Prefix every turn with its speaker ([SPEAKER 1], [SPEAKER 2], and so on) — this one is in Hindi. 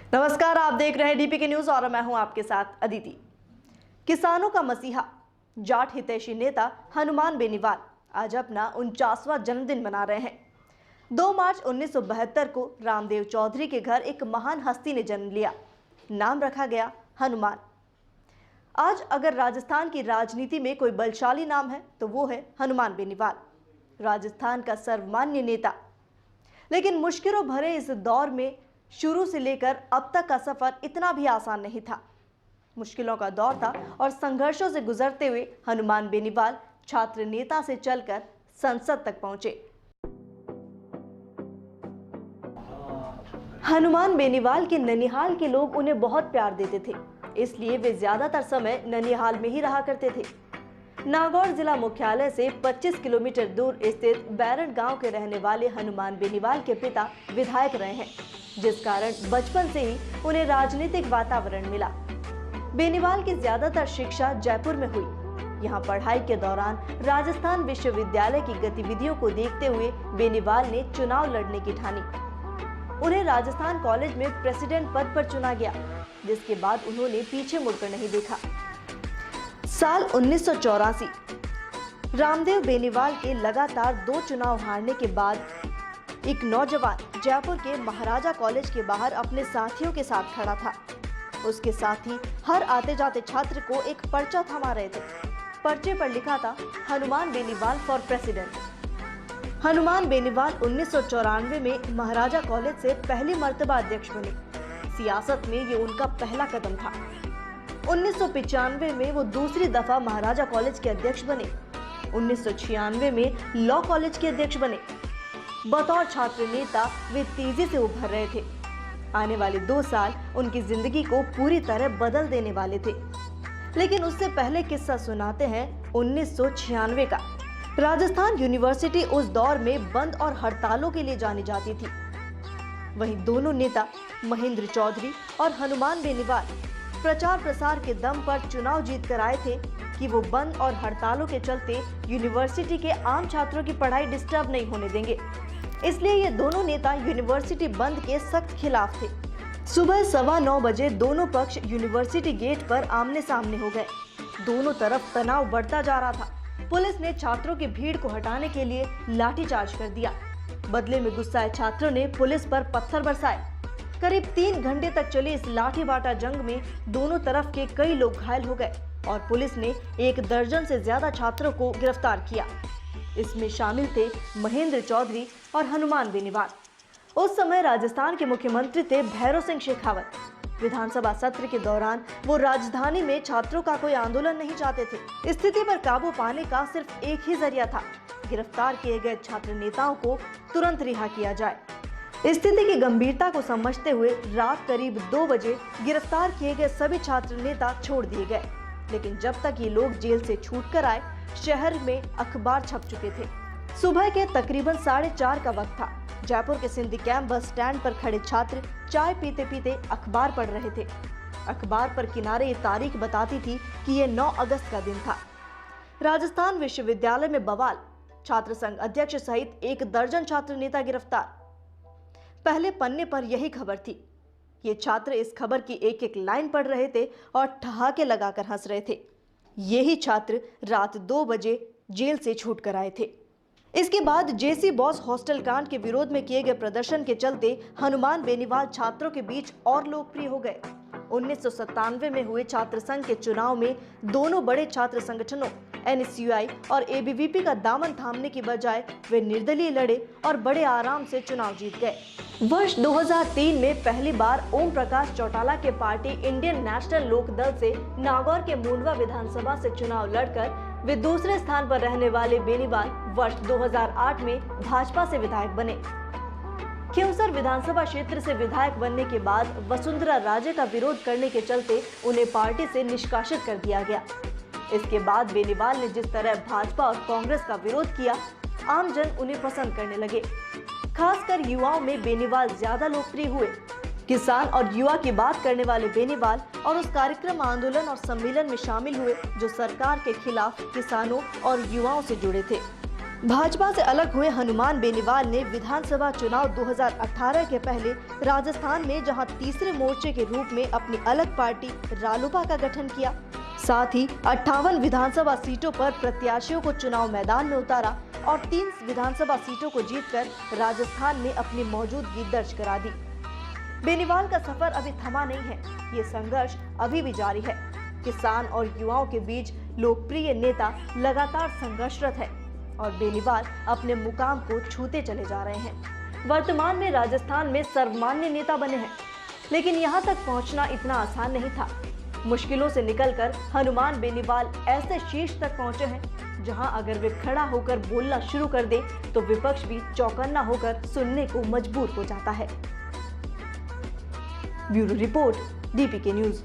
[SPEAKER 1] नमस्कार, आप देख रहे हैं डीपीके न्यूज और मैं हूं आपके साथ अदिति। किसानों का मसीहा, जाट हितैषी नेता हनुमान बेनीवाल आज अपना 49वां जन्मदिन मना रहे हैं। 2 मार्च 1972 को रामदेव चौधरी के घर एक महान हस्ती ने जन्म लिया। नाम रखा गया हनुमान। आज अगर राजस्थान की राजनीति में कोई बलशाली नाम है तो वो है हनुमान बेनीवाल, राजस्थान का सर्वमान्य नेता। लेकिन मुश्किलों भरे इस दौर में शुरू से लेकर अब तक का सफर इतना भी आसान नहीं था। मुश्किलों का दौर था और संघर्षों से गुजरते हुए हनुमान बेनीवाल छात्र नेता से चलकर संसद तक पहुंचे। हनुमान बेनीवाल के ननिहाल के लोग उन्हें बहुत प्यार देते थे, इसलिए वे ज्यादातर समय ननिहाल में ही रहा करते थे। नागौर जिला मुख्यालय से 25 किलोमीटर दूर स्थित बैरन गांव के रहने वाले हनुमान बेनीवाल के पिता विधायक रहे हैं, जिस कारण बचपन से ही उन्हें राजनीतिक वातावरण मिला। बेनीवाल की ज्यादातर शिक्षा जयपुर में हुई। यहाँ पढ़ाई के दौरान राजस्थान विश्वविद्यालय की गतिविधियों को देखते हुए बेनीवाल ने चुनाव लड़ने की ठानी। उन्हें राजस्थान कॉलेज में प्रेसिडेंट पद पर चुना गया, जिसके बाद उन्होंने पीछे मुड़कर नहीं देखा। साल 1984 रामदेव बेनीवाल के लगातार 2 चुनाव हारने के बाद एक नौजवान जयपुर के महाराजा कॉलेज के बाहर अपने साथियों के साथ खड़ा था। उसके साथी हर आते जाते छात्र को एक पर्चा थमा रहे थे। पर्चे पर लिखा था हनुमान बेनीवाल फॉर प्रेसिडेंट। हनुमान बेनीवाल 1994 में महाराजा कॉलेज से पहली मर्तबा अध्यक्ष बने। सियासत में ये उनका पहला कदम था। 1995 में वो दूसरी दफा महाराजा कॉलेज के अध्यक्ष बने। 1996 में लॉ कॉलेज के अध्यक्ष बने। बतौर छात्र नेता वे तेजी से उभर रहे थे। आने वाले 2 साल उनकी जिंदगी को पूरी तरह बदल देने वाले थे। लेकिन उससे पहले किस्सा सुनाते हैं 1996 का। राजस्थान यूनिवर्सिटी उस दौर में बंद और हड़तालों के लिए जानी जाती थी। वहीं दोनों नेता महेंद्र चौधरी और हनुमान बेनीवाल प्रचार प्रसार के दम पर चुनाव जीत कर आए थे कि वो बंद और हड़तालों के चलते यूनिवर्सिटी के आम छात्रों की पढ़ाई डिस्टर्ब नहीं होने देंगे। इसलिए ये दोनों नेता यूनिवर्सिटी बंद के सख्त खिलाफ थे। सुबह 9:15 बजे दोनों पक्ष यूनिवर्सिटी गेट पर आमने सामने हो गए। दोनों तरफ तनाव बढ़ता जा रहा था। पुलिस ने छात्रों की भीड़ को हटाने के लिए लाठीचार्ज कर दिया। बदले में गुस्साए छात्रों ने पुलिस पर पत्थर बरसाए। करीब 3 घंटे तक चली इस लाठी बाटा जंग में दोनों तरफ के कई लोग घायल हो गए और पुलिस ने 1 दर्जन से ज्यादा छात्रों को गिरफ्तार किया। इसमें शामिल थे महेंद्र चौधरी और हनुमान बेनीवाल। उस समय राजस्थान के मुख्यमंत्री थे भैरव सिंह शेखावत। विधानसभा सत्र के दौरान वो राजधानी में छात्रों का कोई आंदोलन नहीं चाहते थे। स्थिति पर काबू पाने का सिर्फ एक ही जरिया था, गिरफ्तार किए गए छात्र नेताओं को तुरंत रिहा किया जाए। स्थिति की गंभीरता को समझते हुए रात करीब 2 बजे गिरफ्तार किए गए सभी छात्र नेता छोड़ दिए गए। लेकिन जब तक ये लोग जेल से छूटकर आए, शहर में अखबार छप चुके थे। सुबह के तकरीबन 4:30 का वक्त था। जयपुर के सिंधी कैंप बस स्टैंड पर खड़े छात्र चाय पीते पीते अखबार पढ़ रहे थे। अखबार पर किनारे ये तारीख बताती थी कि ये 9 अगस्त का दिन था। राजस्थान विश्वविद्यालय में बवाल, छात्र संघ अध्यक्ष सहित 1 दर्जन छात्र नेता गिरफ्तार। पहले पन्ने पर यही खबर थी। ये छात्र इस खबर की एक एक लाइन पढ़ रहे थे और ठहाके लगाकर हंस रहे थे। यही छात्र रात 2 बजे जेल से छूट कर आए थे। इसके बाद जेसी बॉस हॉस्टल कांड के विरोध में किए गए प्रदर्शन के चलते हनुमान बेनीवाल छात्रों के बीच और लोकप्रिय हो गए। 1997 में हुए छात्र संघ के चुनाव में दोनों बड़े छात्र संगठनों एनएसयूआई और एबीवीपी का दामन थामने की बजाय वे निर्दलीय लड़े और बड़े आराम से चुनाव जीत गए। वर्ष 2003 में पहली बार ओम प्रकाश चौटाला के पार्टी इंडियन नेशनल लोक दल से नागौर के मुंडवा विधानसभा से चुनाव लड़कर वे दूसरे स्थान पर रहने वाले बेनीवाल वर्ष 2008 में भाजपा से विधायक बने। खींवसर विधानसभा क्षेत्र से विधायक बनने के बाद वसुंधरा राजे का विरोध करने के चलते उन्हें पार्टी से निष्कासित कर दिया गया। इसके बाद बेनीवाल ने जिस तरह भाजपा और कांग्रेस का विरोध किया, आमजन उन्हें पसंद करने लगे। खासकर युवाओं में बेनीवाल ज्यादा लोकप्रिय हुए। किसान और युवा की बात करने वाले बेनीवाल और उस कार्यक्रम, आंदोलन और सम्मेलन में शामिल हुए जो सरकार के खिलाफ किसानों और युवाओं से जुड़े थे। भाजपा से अलग हुए हनुमान बेनीवाल ने विधानसभा चुनाव 2018 के पहले राजस्थान में जहां तीसरे मोर्चे के रूप में अपनी अलग पार्टी रालोपा का गठन किया, साथ ही 58 विधानसभा सीटों पर प्रत्याशियों को चुनाव मैदान में उतारा और 3 विधानसभा सीटों को जीतकर राजस्थान में अपनी मौजूदगी दर्ज करा दी। बेनीवाल का सफर अभी थमा नहीं है, ये संघर्ष अभी भी जारी है। किसान और युवाओं के बीच लोकप्रिय नेता लगातार संघर्षरत है और बेनीवाल अपने मुकाम को छूते चले जा रहे हैं। वर्तमान में राजस्थान में सर्वमान्य नेता बने हैं, लेकिन यहाँ तक पहुँचना इतना आसान नहीं था। मुश्किलों से निकलकर हनुमान बेनीवाल ऐसे शीर्ष तक पहुँचे हैं जहां अगर वे खड़ा होकर बोलना शुरू कर दे तो विपक्ष भी चौकन्ना होकर सुनने को मजबूर हो जाता है। Bureau report, DPK news.